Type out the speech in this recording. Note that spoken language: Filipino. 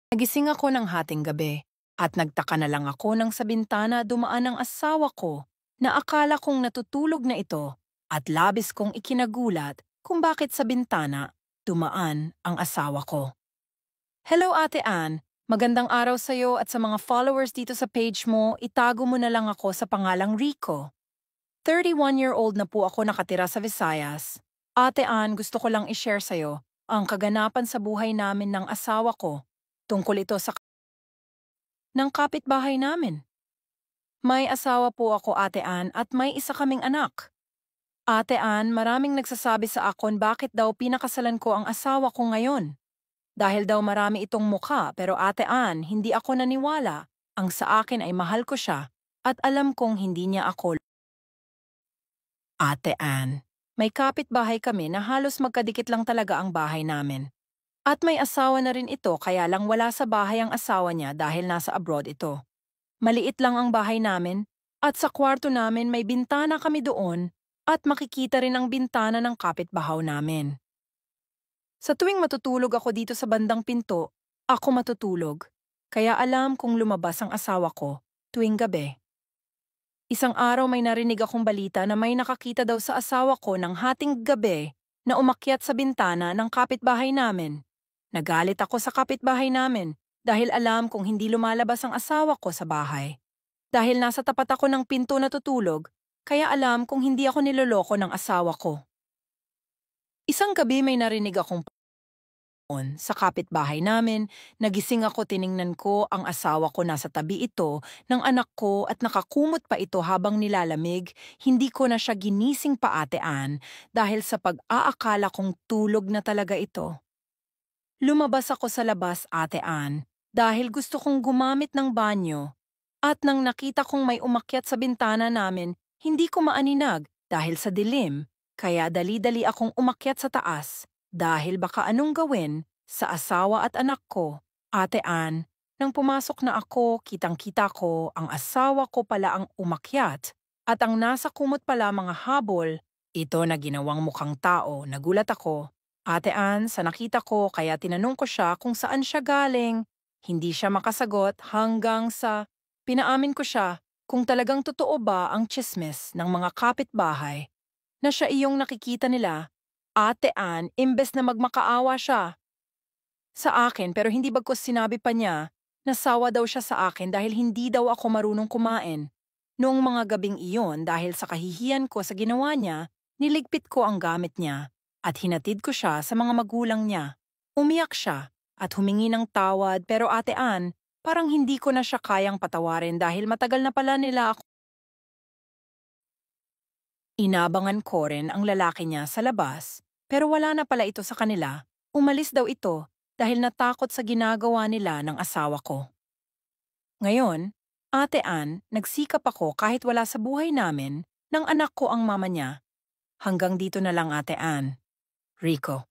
Nagising ako ng hating gabi at nagtaka na lang ako nang sa bintana dumaan ang asawa ko na akala kong natutulog na ito at labis kong ikinagulat kung bakit sa bintana dumaan ang asawa ko. Hello Ate Ann, magandang araw sa'yo at sa mga followers dito sa page mo, itago mo na lang ako sa pangalang Rico. 31-year-old na po ako nakatira sa Visayas. Ate Ann, gusto ko lang i-share sa'yo ang kaganapan sa buhay namin ng asawa ko. Tungkol ito sa ng kapitbahay namin. May asawa po ako, Ate Ann, at may isa kaming anak. Ate Ann, maraming nagsasabi sa akon bakit daw pinakasalan ko ang asawa ko ngayon. Dahil daw marami itong mukha, pero Ate Ann, hindi ako naniwala. Ang sa akin ay mahal ko siya at alam kong hindi niya ako. Ate Ann, may kapitbahay kami na halos magkadikit lang talaga ang bahay namin. At may asawa na rin ito kaya lang wala sa bahay ang asawa niya dahil nasa abroad ito. Maliit lang ang bahay namin at sa kwarto namin may bintana kami doon at makikita rin ang bintana ng kapitbahaw namin. Sa tuwing matutulog ako dito sa bandang pinto, ako matutulog. Kaya alam kung lumabas ang asawa ko tuwing gabi. Isang araw may narinig akong balita na may nakakita daw sa asawa ko ng hating gabi na umakyat sa bintana ng kapitbahay namin. Nagalit ako sa kapitbahay namin dahil alam kong hindi lumalabas ang asawa ko sa bahay. Dahil nasa tapat ako ng pinto natutulog, kaya alam kong hindi ako niloloko ng asawa ko. Isang gabi may narinig akong sa kapitbahay namin, nagising ako tiningnan ko ang asawa ko nasa tabi ito ng anak ko at nakakumot pa ito habang nilalamig, hindi ko na siya ginising pa atean dahil sa pag-aakala kong tulog na talaga ito. Lumabas ako sa labas atean dahil gusto kong gumamit ng banyo at nang nakita kong may umakyat sa bintana namin, hindi ko maaninag dahil sa dilim, kaya dali-dali akong umakyat sa taas. Dahil baka anong gawin sa asawa at anak ko, Ate Ann, nang pumasok na ako, kitang-kita ko ang asawa ko pala ang umakyat at ang nasa kumot pala mga habol, ito na ginawang mukhang tao, nagulat ako. Ate Ann, sa nakita ko kaya tinanong ko siya kung saan siya galing. Hindi siya makasagot hanggang sa pinaamin ko siya kung talagang totoo ba ang tsismis ng mga kapitbahay na siya iyong nakikita nila. Ate Ann, imbes na magmakaawa siya sa akin pero hindi bagkus sinabi pa niya, nasawa daw siya sa akin dahil hindi daw ako marunong kumain. Noong mga gabing iyon dahil sa kahihiyan ko sa ginawa niya, niligpit ko ang gamit niya at hinatid ko siya sa mga magulang niya. Umiyak siya at humingi ng tawad pero Ate Ann, parang hindi ko na siya kayang patawarin dahil matagal na pala nila ako. Inabangan ko rin ang lalaki niya sa labas. Pero wala na pala ito sa kanila. Umalis daw ito dahil natakot sa ginagawa nila ng asawa ko. Ngayon, Ate Ann, nagsikap ako kahit wala sa buhay namin ng anak ko ang mama niya. Hanggang dito na lang Ate Ann. Rico.